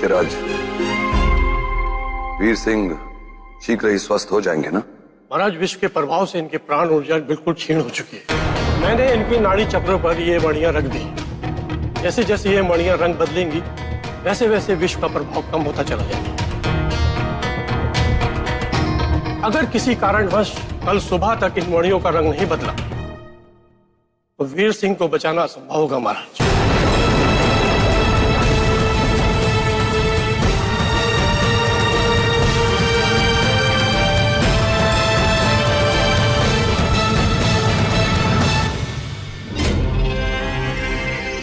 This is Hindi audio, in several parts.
वैद्यराज, वीर सिंह शीघ्र ही स्वस्थ हो जाएंगे ना? महाराज, विष के प्रभाव से इनकी प्राण ऊर्जा बिल्कुल क्षीण हो चुकी है। मैंने इनकी नाड़ी चक्रों पर ये मणियां रख दी। जैसे जैसे ये मणियां रंग बदलेंगी वैसे वैसे विष का प्रभाव कम होता चला जाएगा। अगर किसी कारणवश कल सुबह तक इन मणियों का रंग नहीं बदला तो वीर सिंह को बचाना असंभव होगा महाराज।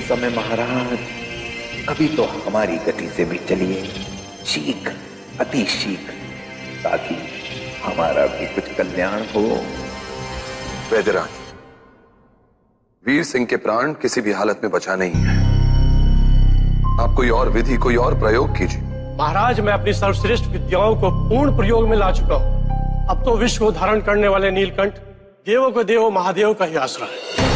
समय महाराज, अभी तो हमारी गति से भी चलिए, शीघ्र, अति शीघ्र, ताकि हमारा भी कुछ कल्याण हो। वैद्यराज, वीर सिंह के प्राण किसी भी हालत में बचा नहीं है। आप कोई और विधि, कोई और प्रयोग कीजिए। महाराज, मैं अपनी सर्वश्रेष्ठ विद्याओं को पूर्ण प्रयोग में ला चुका हूं। अब तो विश्व को धारण करने वाले नीलकंठ देवों के देव महादेव का ही आसरा है।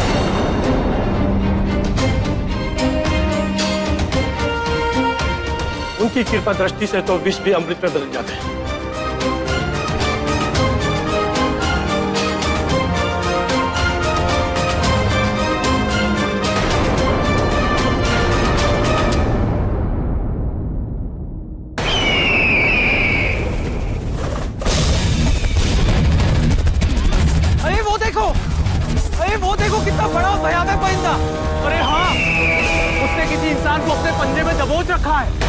उनकी कृपा दृष्टि से तो विष भी अमृत में बदल जाते हैं। अरे वो देखो कितना बड़ा भयावह परिंदा। अरे हाँ, उसने किसी इंसान को अपने पंजे में दबोच रखा है।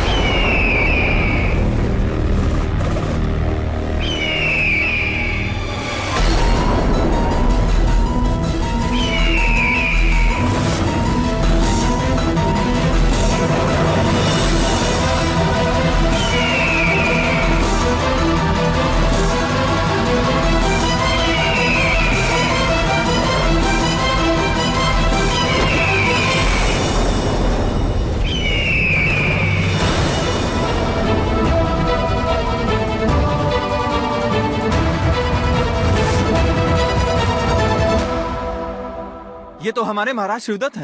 ये तो हमारे महाराज शिवदत्त हैं।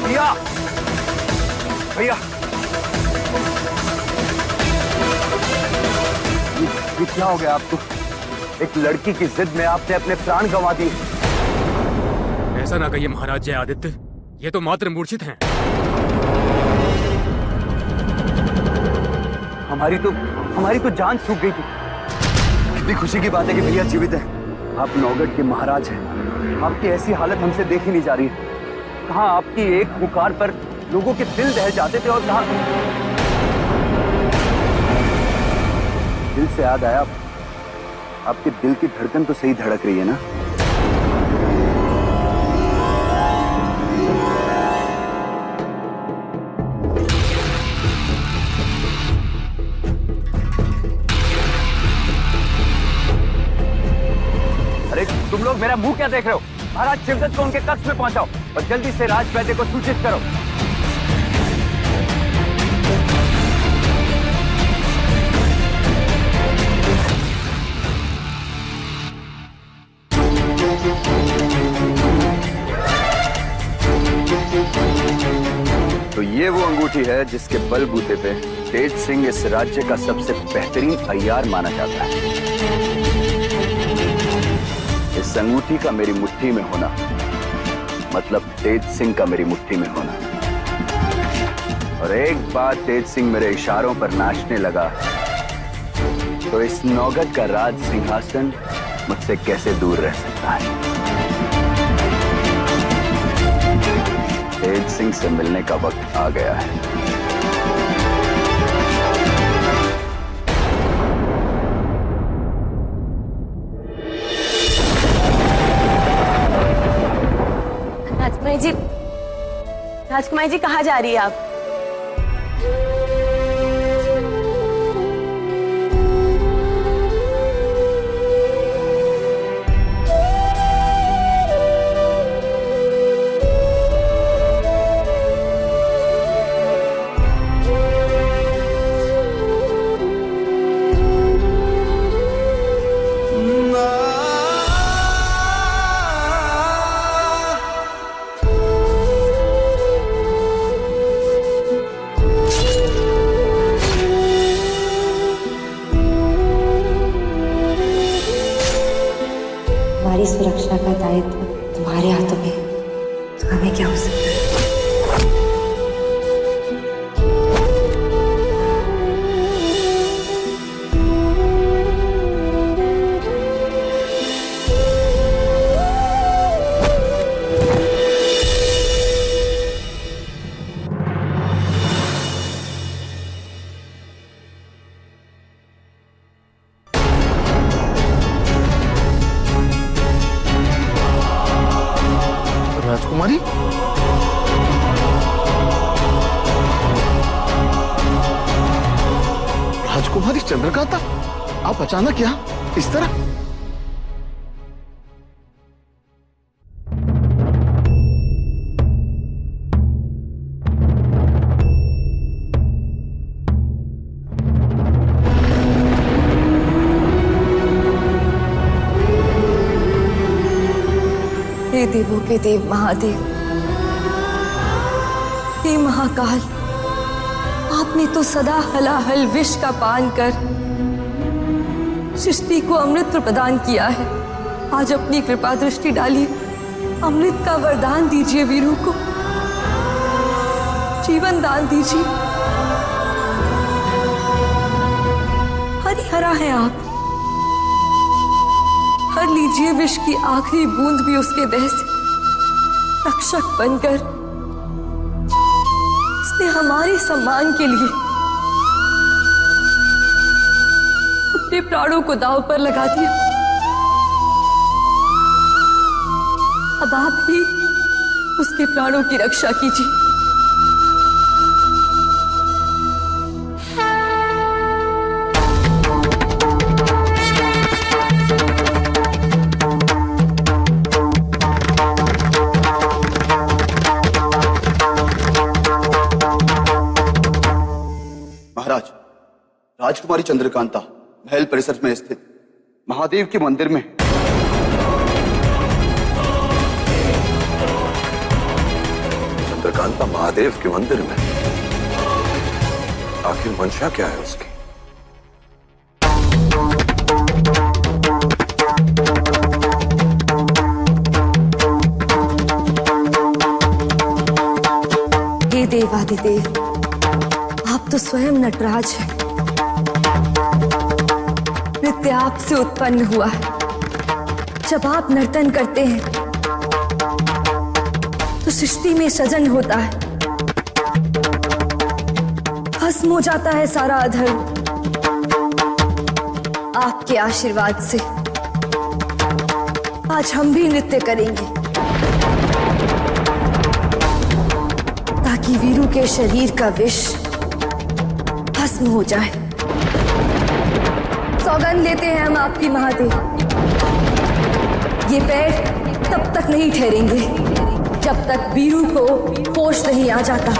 भैया, भैया, ये क्या हो गया आपको? एक लड़की की जिद में आपने अपने प्राण गंवा दिए। ऐसा ना कहिए महाराज जय आदित्य, ये तो मात्र मूर्छित हैं। हमारी तो जान सूख गई थी। कितनी खुशी की बात है कि भैया जीवित हैं। आप नौगढ़ के महाराज हैं। आपकी ऐसी हालत हमसे देखी नहीं जा रही है। कहाँ आपकी एक पुकार पर लोगों के दिल दहल जाते थे, और कहाँ दिल से याद आया, आपके दिल की धड़कन तो सही धड़क रही है ना? तुम लोग मेरा मुंह क्या देख रहे हो? महाराज शिवदत्त को उनके कक्ष में पहुंचाओ और जल्दी से राज वैद्य को सूचित करो। तो ये वो अंगूठी है जिसके बलबूते पे तेज सिंह इस राज्य का सबसे बेहतरीन अय्यार माना जाता है। इस अंगूठी का मेरी मुट्ठी में होना मतलब तेज सिंह का मेरी मुट्ठी में होना। और एक बार तेज सिंह मेरे इशारों पर नाचने लगा तो इस नौगढ़ का राज सिंहासन मुझसे कैसे दूर रह सकता है। तेज सिंह से मिलने का वक्त आ गया है। राजकुमारी जी कहाँ जा रही है आप? राजकुमारी? राजकुमारी चंद्रकांता, आप अचानक यहाँ इस तरह? हे देवों के देव महादेव, हे महाकाल, आपने तो सदा हलाहल विष का पान कर सृष्टि को अमृत प्रदान किया है। आज अपनी कृपा दृष्टि डालिए, अमृत का वरदान दीजिए वीरू को, जीवन दान दीजिए। हरिहरा है आप, हर लीजिए विष की आखिरी बूंद भी उसके देह से रक्षक बनकर। उसने हमारे सम्मान के लिए अपने प्राणों को दांव पर लगा दिया। अब आप ही उसके प्राणों की रक्षा कीजिए। राजकुमारी चंद्रकांता महल परिसर में स्थित महादेव के मंदिर में चंद्रकांता महादेव के मंदिर में? आखिर मंशा क्या है उसकी? हे देवादिदेव, आप तो स्वयं नटराज हैं। नृत्य आपसे उत्पन्न हुआ है। जब आप नर्तन करते हैं तो सृष्टि में सृजन होता है, भस्म हो जाता है सारा अधर्म। आपके आशीर्वाद से आज हम भी नृत्य करेंगे ताकि वीरू के शरीर का विष भस्म हो जाए। सौगंध लेते हैं हम आपकी महादेव, ये पैर तब तक नहीं ठहरेंगे जब तक वीरू को होश नहीं आ जाता।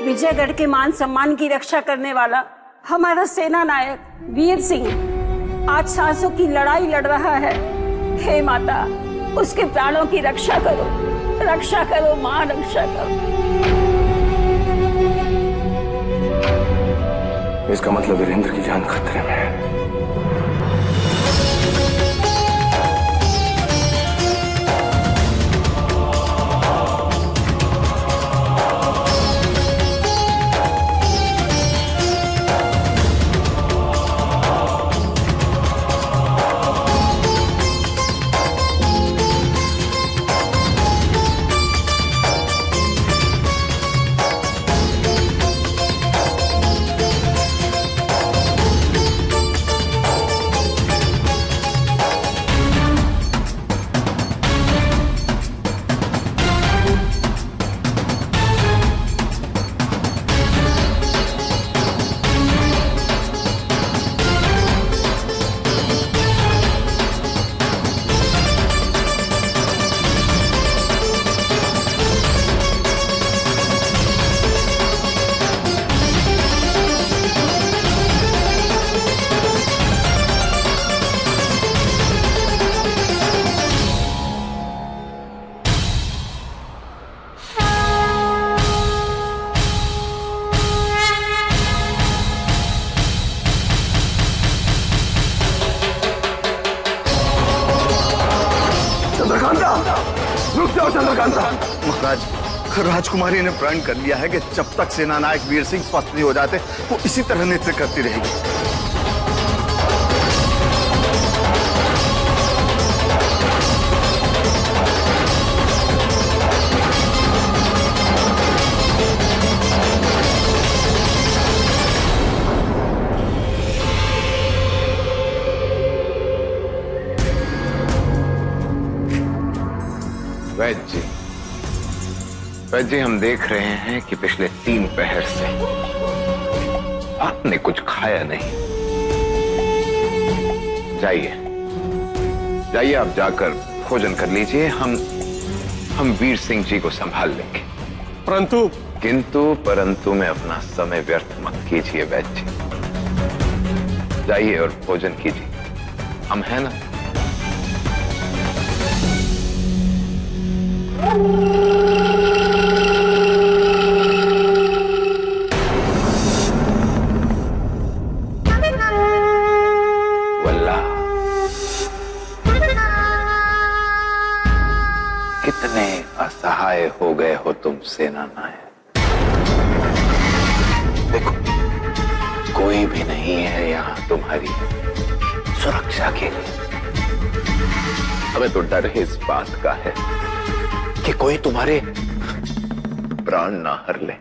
विजयगढ़ के मान सम्मान की रक्षा करने वाला हमारा सेना नायक वीर सिंह आज सांसों की लड़ाई लड़ रहा है। हे माता, उसके प्राणों की रक्षा करो मां, रक्षा करो। इसका मतलब वीरेंद्र की जान खतरे में है। चंद्रकांता, रुक जाओ चंद्रकांता। महाराज, राजकुमारी ने प्रण कर लिया है कि जब तक सेना नायक वीर सिंह स्वस्थ नहीं हो जाते वो इसी तरह नृत्य करती रहेगी। वैद्य जी, हम देख रहे हैं कि पिछले 3 पहर से आपने कुछ खाया नहीं। जाइए जाइए, आप जाकर भोजन कर लीजिए। हम वीर सिंह जी को संभाल लेंगे। किंतु परंतु में अपना समय व्यर्थ मत कीजिए वैद्य जी। जाइए और भोजन कीजिए, हम हैं ना। कितने असहाय हो गए हो तुम सेना नायक। देखो, कोई भी नहीं है यहां तुम्हारी सुरक्षा के लिए। हमें तो डर है इस बात का है कि कोई तुम्हारे प्राण ना हर ले,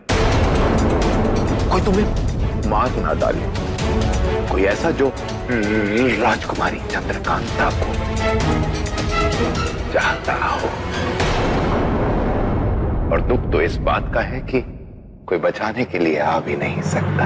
कोई तुम्हें मार ना डाले, कोई ऐसा जो राजकुमारी चंद्रकांता को चाहता हो। और दुख तो इस बात का है कि कोई बचाने के लिए आ भी नहीं सकता।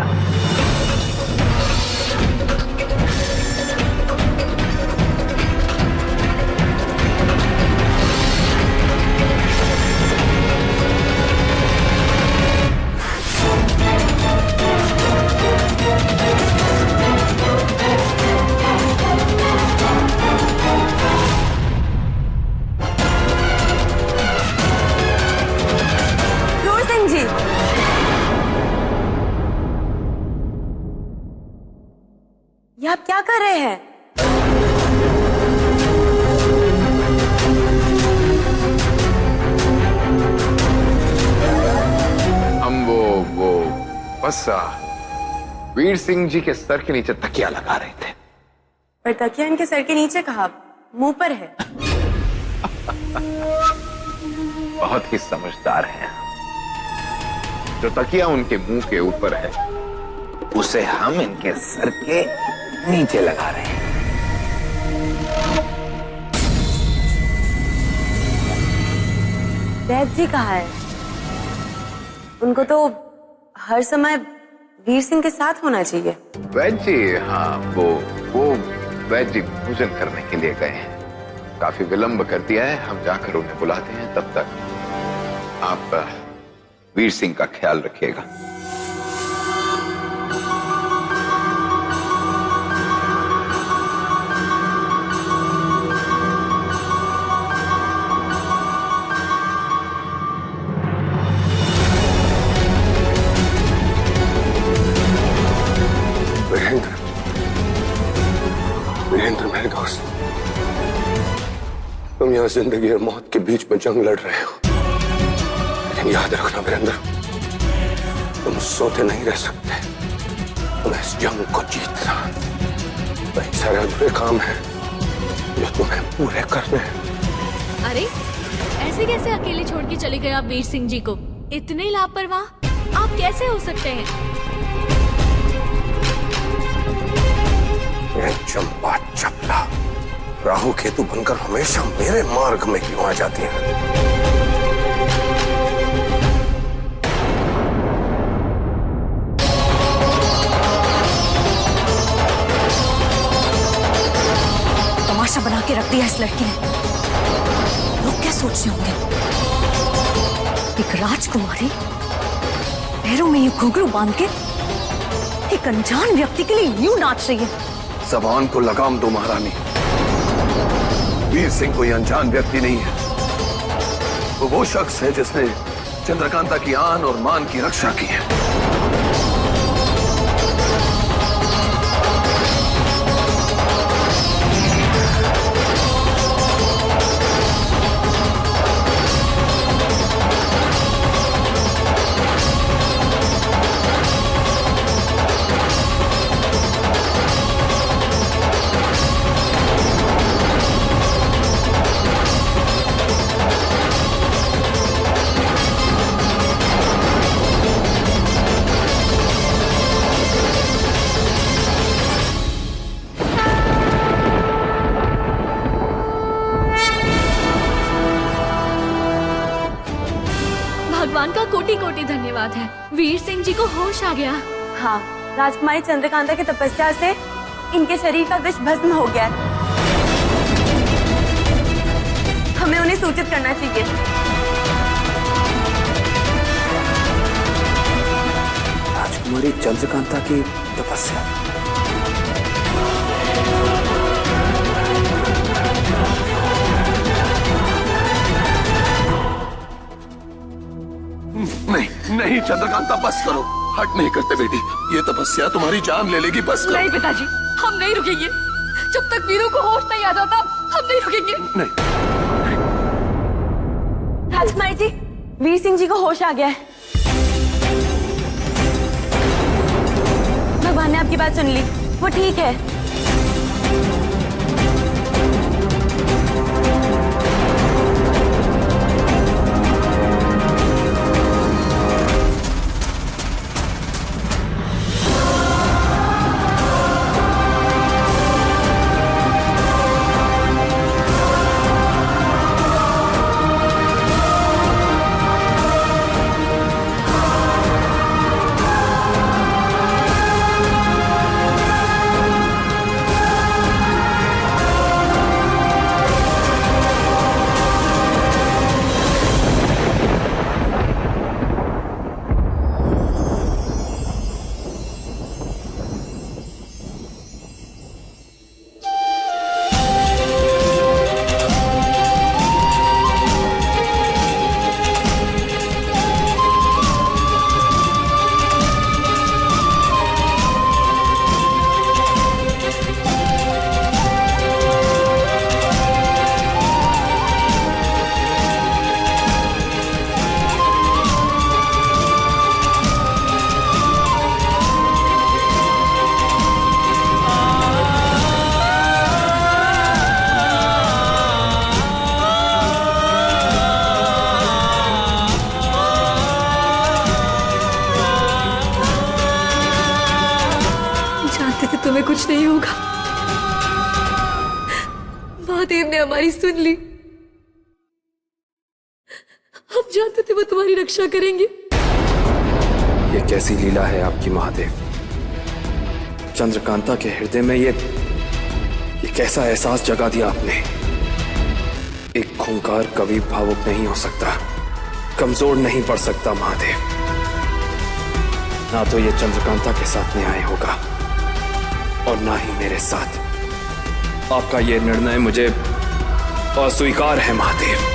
ये आप क्या कर रहे हैं? हम वो बस वीर सिंह जी के सर के नीचे तकिया लगा रहे थे। पर तकिया इनके सर के नीचे कहाँ, मुंह पर है। बहुत ही समझदार हैं। जो तकिया उनके मुंह के ऊपर है उसे हम इनके सर के नीचे लगा रहे हैं। वैद्य जी कहाँ है? उनको तो हर समय वीर सिंह के साथ होना चाहिए। वैद्य जी, हाँ, वो वैद्य जी भोजन करने के लिए गए हैं। काफी विलंब कर दिया है, हम जाकर उन्हें बुलाते हैं। तब तक आप वीर सिंह का ख्याल रखिएगा। वीरेंद्र मेरे दोस्त, तुम यहां जिंदगी और मौत के बीच में जंग लड़ रहे हो, लेकिन याद रखना वीरेंद्र, तुम सोते नहीं रह सकते। तुम्हें इस जंग को जीतना। वही सारे अधूरे काम है जो तुम्हें पूरे करने हैं। अरे, ऐसे कैसे अकेले छोड़ के चले गए आप वीर सिंह जी को? इतने लापरवाह आप कैसे हो सकते हैं? चंपा चपला राहु केतु बनकर हमेशा मेरे मार्ग में क्यों आ जाती है? तमाशा बना के रख दिया इस लड़की ने। लोग क्या सोच रहे होंगे? एक राजकुमारी पैरों में ये घुंघरू बांध के एक अनजान व्यक्ति के लिए यूं नाच रही है। जबान को लगाम दो महारानी। वीर सिंह कोई अनजान व्यक्ति नहीं है। वो शख्स है जिसने चंद्रकांता की आन और मान की रक्षा की है। भगवान का कोटि कोटि धन्यवाद है। वीर सिंह जी को होश आ गया। हाँ, राजकुमारी चंद्रकांता की तपस्या से इनके शरीर का विष भस्म हो गया है। हमें उन्हें सूचित करना चाहिए। राजकुमारी चंद्रकांता की तपस्या। नहीं नहीं चंद्रकांता, बस करो। हट नहीं करते बेटी, ये तपस्या तुम्हारी जान ले लेगी। बस करो। नहीं पिताजी, हम नहीं रुकेंगे। जब तक वीरू को होश नहीं आ जाता हम नहीं रुकेंगे। नहीं। राजकुमारी जी, वीर सिंह जी को होश आ गया है। भगवान ने आपकी बात सुन ली, वो ठीक है। तुम्हें कुछ नहीं होगा। महादेव ने हमारी सुन ली। हम जानते थे वो तुम्हारी रक्षा करेंगे। ये कैसी लीला है आपकी महादेव? चंद्रकांता के हृदय में ये कैसा एहसास जगा दिया आपने? एक खूंखार कभी भावुक नहीं हो सकता, कमजोर नहीं पड़ सकता महादेव। ना तो ये चंद्रकांता के साथ न्याय होगा और ना ही मेरे साथ। आपका यह निर्णय मुझे अस्वीकार है महादेव।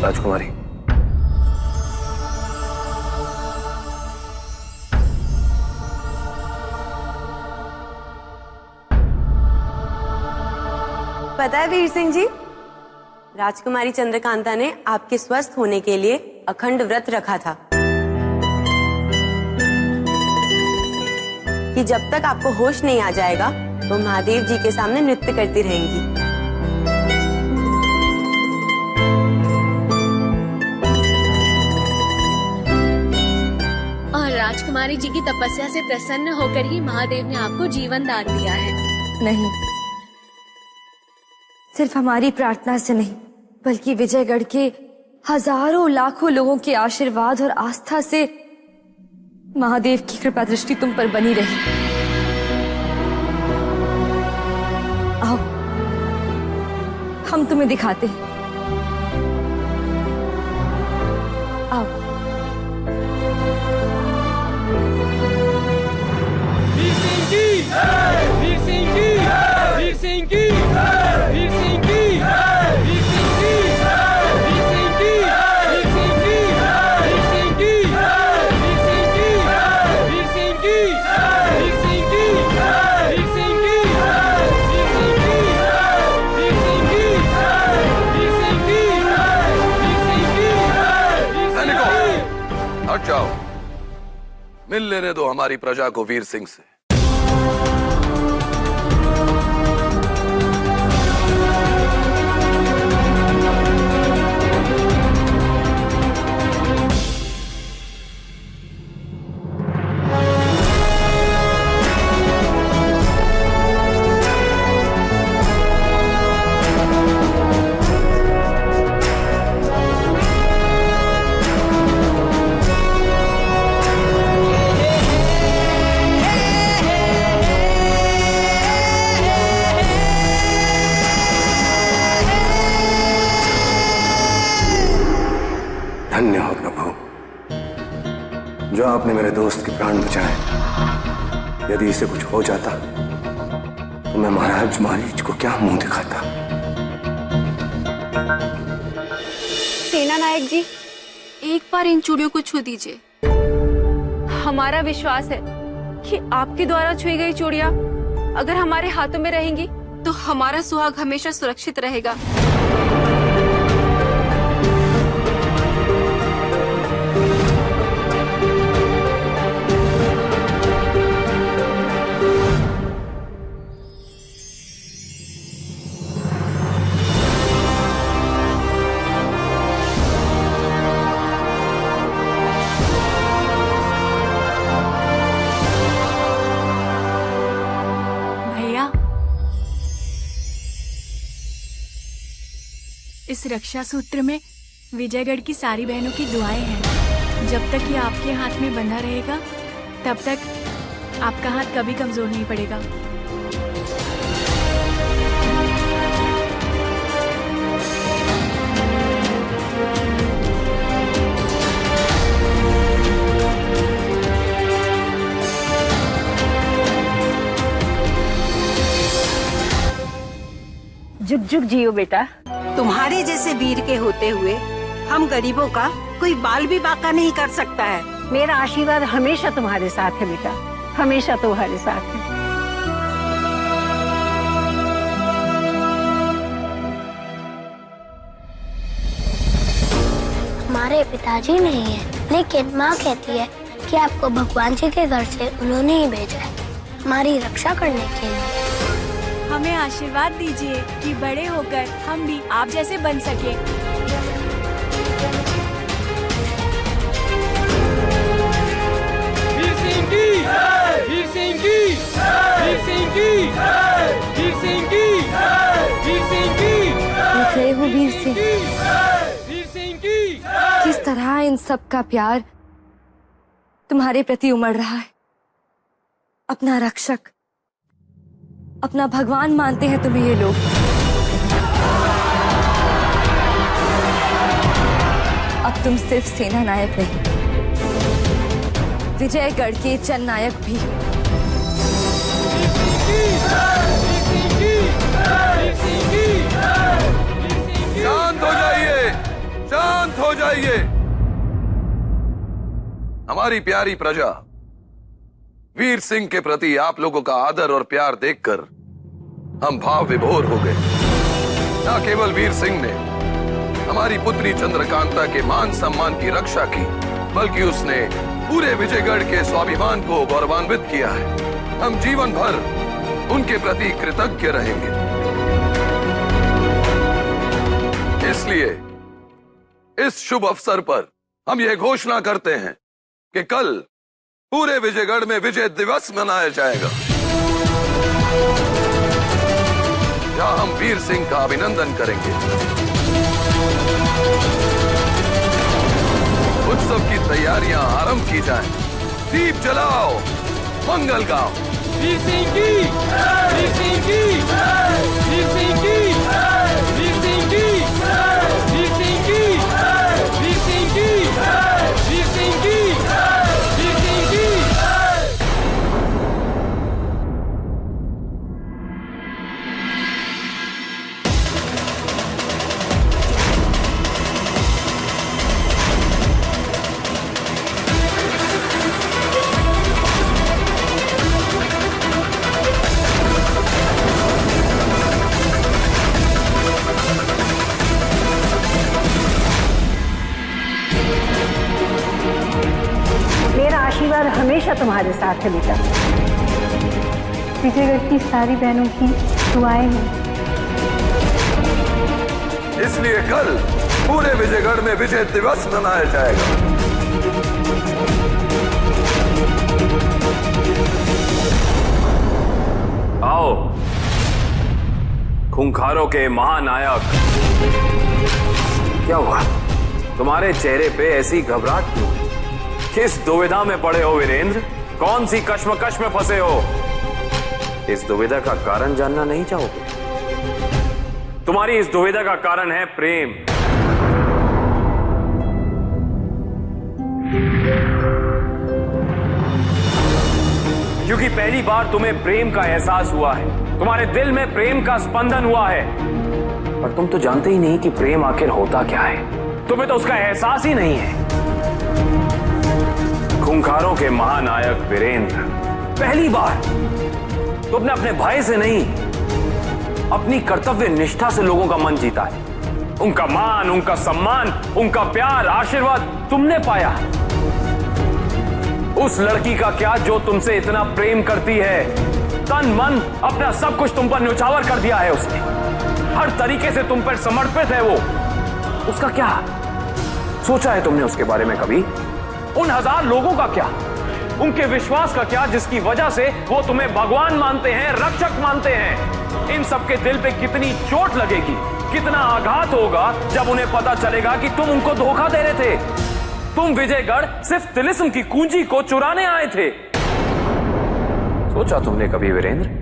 राजकुमारी, पता है वीर सिंह जी, राजकुमारी चंद्रकांता ने आपके स्वस्थ होने के लिए अखंड व्रत रखा था कि जब तक आपको होश नहीं आ जाएगा वो महादेव जी के सामने नृत्य करती रहेंगी। राजकुमारी जी की तपस्या से प्रसन्न होकर ही महादेव ने आपको जीवन दान दिया है। नहीं, सिर्फ हमारी प्रार्थना से नहीं, बल्कि विजयगढ़ के हजारों लाखों लोगों के आशीर्वाद और आस्था से महादेव की कृपा दृष्टि तुम पर बनी रही। आओ, हम तुम्हें दिखाते हैं। आओ। वीर सिंह की, वीर सिंह की, वीर सिंह की, वीर सिंह की, वीर सिंह की, वीर सिंह की, वीर सिंह की, वीर सिंह की, वीर सिंह की, वीर सिंह की, वीर सिंह की, वीर सिंह की, वीर सिंह की, वीर सिंह की, वीर सिंह की, वीर सिंह की, सैनिकों, हट जाओ। मिल लेने दो हमारी प्रजा को वीर सिंह से। धन्य हो प्रभु, जो आपने मेरे दोस्त के प्राण बचाए। यदि इसे कुछ हो जाता तो मैं महाराज मारीच को क्या मुंह दिखाता। सेना नायक जी, एक बार इन चूड़ियों को छू दीजिए। हमारा विश्वास है कि आपके द्वारा छुई गई चूड़ियां अगर हमारे हाथों में रहेंगी तो हमारा सुहाग हमेशा सुरक्षित रहेगा। इस रक्षा सूत्र में विजयगढ़ की सारी बहनों की दुआएं हैं। जब तक ये आपके हाथ में बंधा रहेगा तब तक आपका हाथ कभी कमजोर नहीं पड़ेगा। जुग जुग जियो बेटा। तुम्हारे जैसे वीर के होते हुए हम गरीबों का कोई बाल भी बाका नहीं कर सकता है। मेरा आशीर्वाद हमेशा तुम्हारे साथ है बेटा, हमेशा तुम्हारे साथ है। हमारे पिताजी नहीं है, लेकिन माँ कहती है कि आपको भगवान जी के घर से उन्होंने ही भेजा है, हमारी रक्षा करने के लिए। हमें आशीर्वाद दीजिए कि बड़े होकर हम भी आप जैसे बन सके। वीर सिंह की, वीर सिंह की, वीर सिंह की, वीर सिंह की, वीर सिंह की। देख रहे हो वीर सिंह, वीर सिंह की। किस तरह इन सब का प्यार तुम्हारे प्रति उमड़ रहा है। अपना रक्षक, अपना भगवान मानते हैं तुम्हें ये लोग। अब तुम सिर्फ सेना नायक नहीं, विजयगढ़ के जन नायक भी हो। शांत हो जाइए, शांत हो जाइए। हमारी प्यारी प्रजा, वीर सिंह के प्रति आप लोगों का आदर और प्यार देखकर हम भाव विभोर हो गए। न केवल वीर सिंह ने हमारी पुत्री चंद्रकांता के मान सम्मान की रक्षा की, बल्कि उसने पूरे विजयगढ़ के स्वाभिमान को गौरवान्वित किया है। हम जीवन भर उनके प्रति कृतज्ञ रहेंगे। इसलिए इस शुभ अवसर पर हम यह घोषणा करते हैं कि कल पूरे विजयगढ़ में विजय दिवस मनाया जाएगा, जहां हम वीर सिंह का अभिनंदन करेंगे। उत्सव की तैयारियां आरंभ की जाएं। दीप जलाओ, मंगल गाओ। वीर सिंह की, वीर सिंह की, वीर सिंह की, वीर सिंह की, वीर सिंह की, वीर सिंह की, वीर सिंह की, वीर सिंह की। परिवार हमेशा तुम्हारे साथ है बेटा। विजयगढ़ की सारी बहनों की दुआएं हैं। इसलिए कल पूरे विजयगढ़ में विजय दिवस मनाया जाएगा। आओ खूंखारों के महानायक। क्या हुआ तुम्हारे चेहरे पे ऐसी घबराहट क्यों? किस दुविधा में पड़े हो वीरेंद्र? कौन सी कश्मकश में फंसे हो? इस दुविधा का कारण जानना नहीं चाहोगे? तुम्हारी इस दुविधा का कारण है प्रेम। क्योंकि पहली बार तुम्हें प्रेम का एहसास हुआ है, तुम्हारे दिल में प्रेम का स्पंदन हुआ है, पर तुम तो जानते ही नहीं कि प्रेम आखिर होता क्या है। तुम्हें तो उसका एहसास ही नहीं है। खूंखारों के महानायक वीरेंद्र, पहली बार तुमने अपने भाई से नहीं, अपनी कर्तव्य निष्ठा से लोगों का मन जीता है। उनका मान, उनका सम्मान, उनका प्यार, आशीर्वाद तुमने पाया। उस लड़की का क्या जो तुमसे इतना प्रेम करती है, तन मन अपना सब कुछ तुम पर न्यौछावर कर दिया है उसने। हर तरीके से तुम पर समर्पित है वो। उसका क्या सोचा है तुमने उसके बारे में कभी? उन हजार लोगों का क्या, उनके विश्वास का क्या जिसकी वजह से वो तुम्हें भगवान मानते हैं, रक्षक मानते हैं? इन सबके दिल पे कितनी चोट लगेगी, कितना आघात होगा जब उन्हें पता चलेगा कि तुम उनको धोखा दे रहे थे। तुम विजयगढ़ सिर्फ तिलिस्म की कुंजी को चुराने आए थे। सोचा तुमने कभी वीरेंद्र?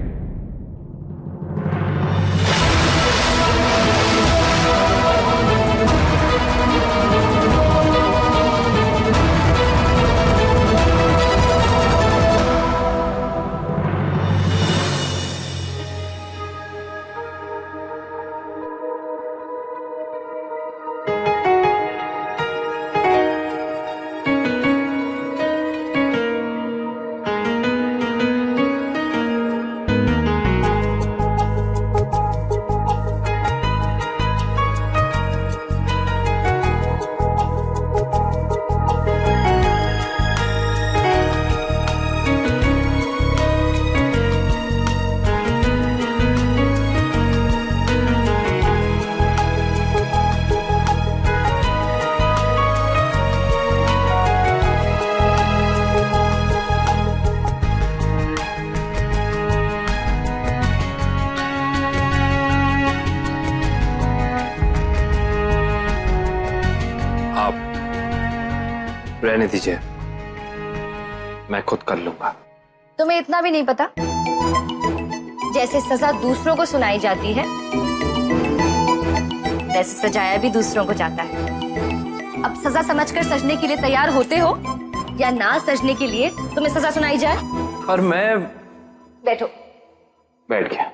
रहने दीजिए, मैं खुद कर लूंगा। तुम्हें इतना भी नहीं पता? जैसे सजा दूसरों को सुनाई जाती है, वैसे सजाया भी दूसरों को जाता है। अब सजा समझकर सजने के लिए तैयार होते हो या ना सजने के लिए तुम्हें सजा सुनाई जाए? और मैं बैठो। बैठ गया।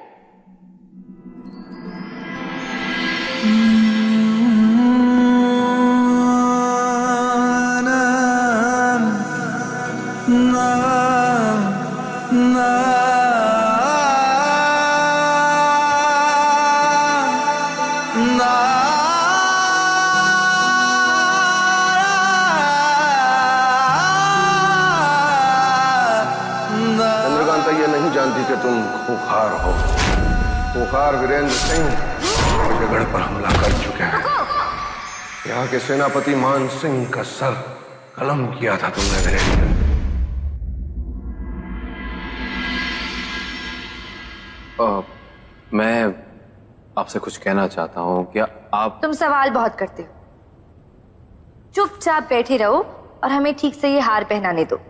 कि तुम खूंखार हो। खूंखार वीरेंद्र सिंह विजयगढ़ पर हमला कर चुके हैं। यहाँ के सेनापति मान सिंह का सर कलम किया था तुमने वीरेंद्र। मैं आपसे कुछ कहना चाहता हूँ। क्या आप? तुम सवाल बहुत करते हो। चुपचाप बैठे रहो और हमें ठीक से ये हार पहनाने दो।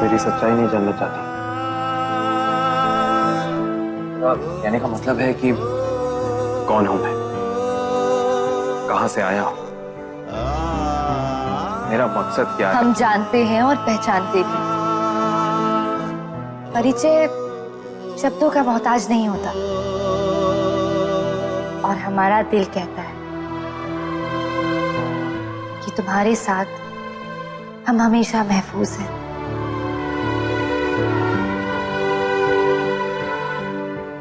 मेरी सच्चाई नहीं जानना चाहती। कहने का मतलब है कि कौन हूं मैं, कहां से आया हूं, मेरा मकसद क्या है? हम जानते हैं और पहचानते भी। परिचय शब्दों का मोहताज नहीं होता, और हमारा दिल कहता है कि तुम्हारे साथ हम हमेशा महफूज हैं।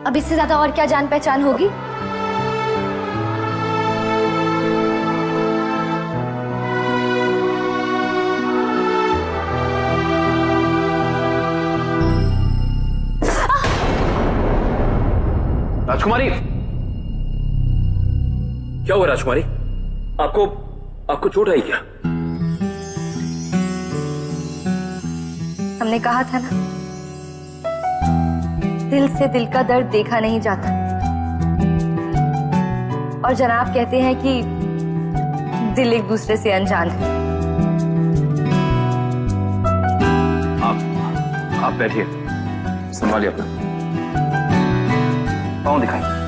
अब इससे ज्यादा और क्या जान पहचान होगी? राजकुमारी, क्या हुआ राजकुमारी? आपको चोट आई क्या? हमने कहा था ना, दिल से दिल का दर्द देखा नहीं जाता। और जनाब कहते हैं कि दिल एक दूसरे से अनजान है। आप बैठिए, संभालिए अपना पाँव दिखाइए।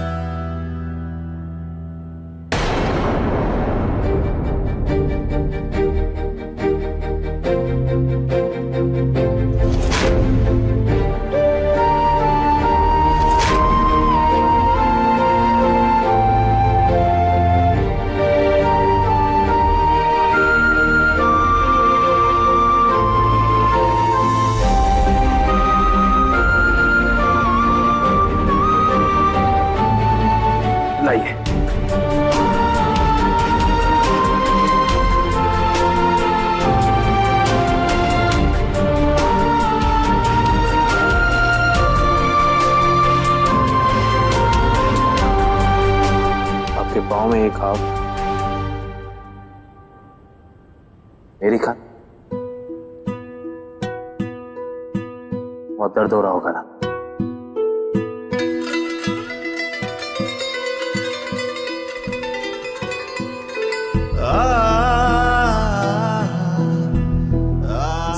पाँव में एक घाव, मेरी खान बहुत दर्द हो रहा होगा ना?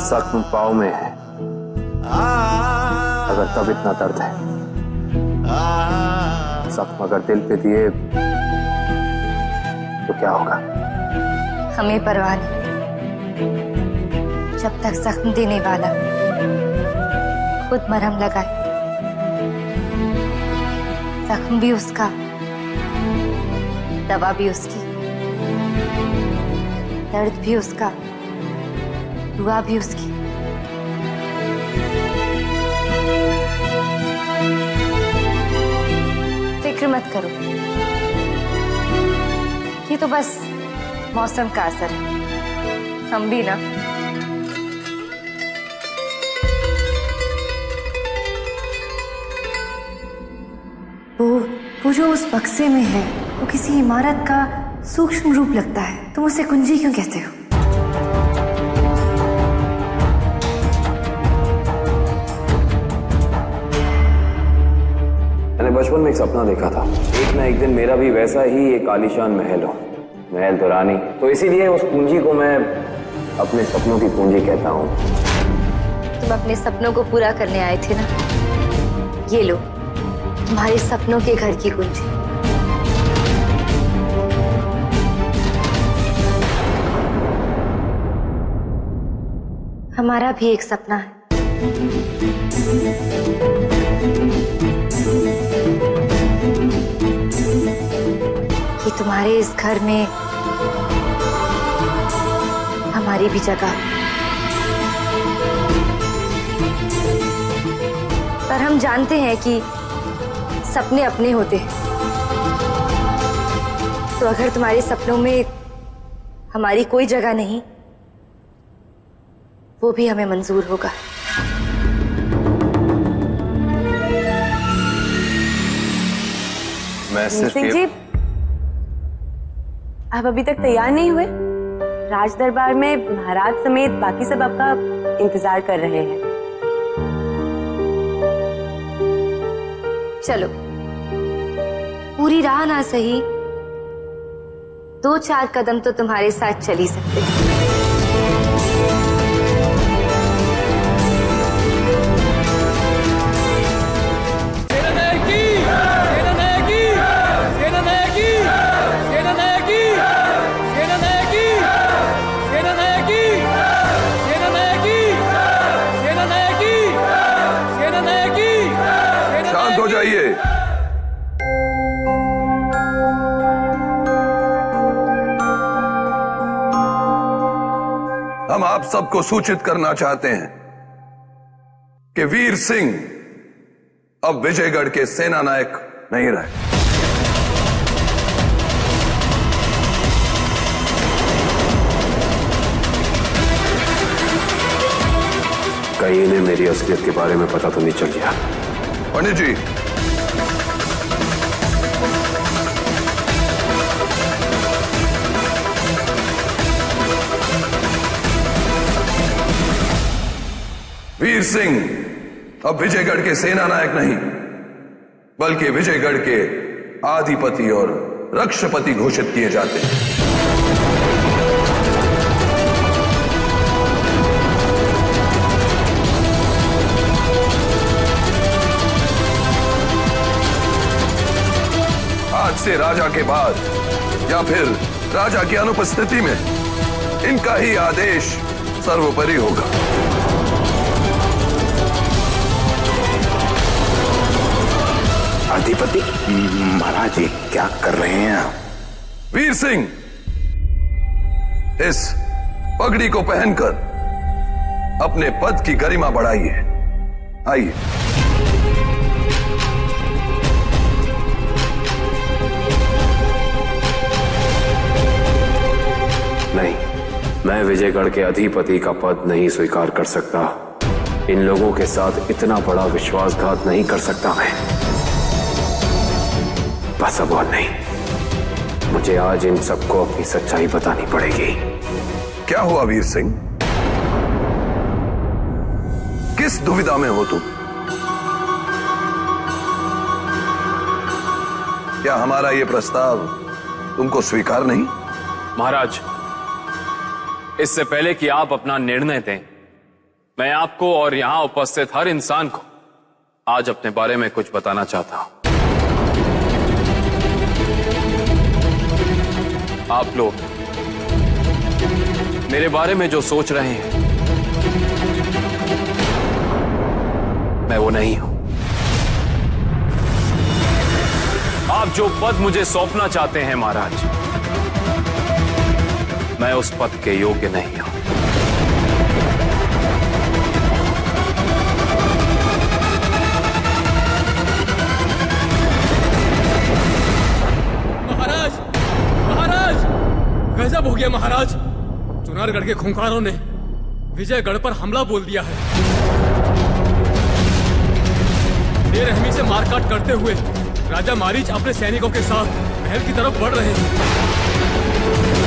जख्म पाँव में है, अगर तब इतना दर्द है, जख्म अगर दिल पे दिए तो क्या होगा? हमें परवाह नहीं, जब तक जख्म देने वाला खुद मरहम लगाए। जख्म भी उसका, दवा भी उसकी, दर्द भी उसका, दुआ भी उसकी। फिक्र मत करो, ये तो बस मौसम का असर है। हम भी ना। वो जो उस बक्से में है, वो किसी इमारत का सूक्ष्म रूप लगता है। तुम उसे कुंजी क्यों कहते हो? मैंने बचपन में एक सपना देखा था, एक ना एक दिन मेरा भी वैसा ही एक आलीशान महल हो। महल तो रानी, तो इसीलिए उस पूंजी को मैं अपने सपनों की पूंजी कहता हूँ। तुम अपने सपनों को पूरा करने आए थे ना, ये लो तुम्हारे सपनों के घर की कुंजी। हमारा भी एक सपना है, कि तुम्हारे इस घर में हमारी भी जगह। पर हम जानते हैं कि सपने अपने होते हैं, तो अगर तुम्हारे सपनों में हमारी कोई जगह नहीं, वो भी हमें मंजूर होगा। मैं सिर्फ जी, आप अभी तक तैयार नहीं हुए? राज दरबार में महाराज समेत बाकी सब आपका इंतजार कर रहे हैं। चलो, पूरी राह ना सही, 2-4 कदम तो तुम्हारे साथ चल ही सकते हैं। शांत हो जाइए। हम आप सबको सूचित करना चाहते हैं कि वीर सिंह अब विजयगढ़ के सेना नायक नहीं रहे। कहीं इन्हें मेरी असलियत के बारे में पता तो नहीं चल गया? पंडित जी, सिंह अब विजयगढ़ के सेना नायक नहीं, बल्कि विजयगढ़ के आधिपति और रक्षपति घोषित किए जाते हैं। आज से राजा के बाद या फिर राजा की अनुपस्थिति में इनका ही आदेश सर्वोपरि होगा। अधिपति महाराज ये क्या कर रहे हैं आप? वीर सिंह, इस पगड़ी को पहनकर अपने पद की गरिमा बढ़ाइए। आइए। नहीं, मैं विजयगढ़ के अधिपति का पद नहीं स्वीकार कर सकता। इन लोगों के साथ इतना बड़ा विश्वासघात नहीं कर सकता मैं। बस अब और नहीं, मुझे आज इन सबको अपनी सच्चाई बतानी पड़ेगी। क्या हुआ वीर सिंह? किस दुविधा में हो तुम? क्या हमारा यह प्रस्ताव तुमको स्वीकार नहीं? महाराज, इससे पहले कि आप अपना निर्णय दें, मैं आपको और यहां उपस्थित हर इंसान को आज अपने बारे में कुछ बताना चाहता हूं। आप लोग मेरे बारे में जो सोच रहे हैं, मैं वो नहीं हूं। आप जो पद मुझे सौंपना चाहते हैं महाराज, मैं उस पद के योग्य नहीं हूं। महाराज, महाराज, गजब हो गया महाराज। चुनारगढ़ के खूंखारों ने विजयगढ़ पर हमला बोल दिया है। बेरहमी से मारकाट करते हुए राजा मारीच अपने सैनिकों के साथ महल की तरफ बढ़ रहे हैं।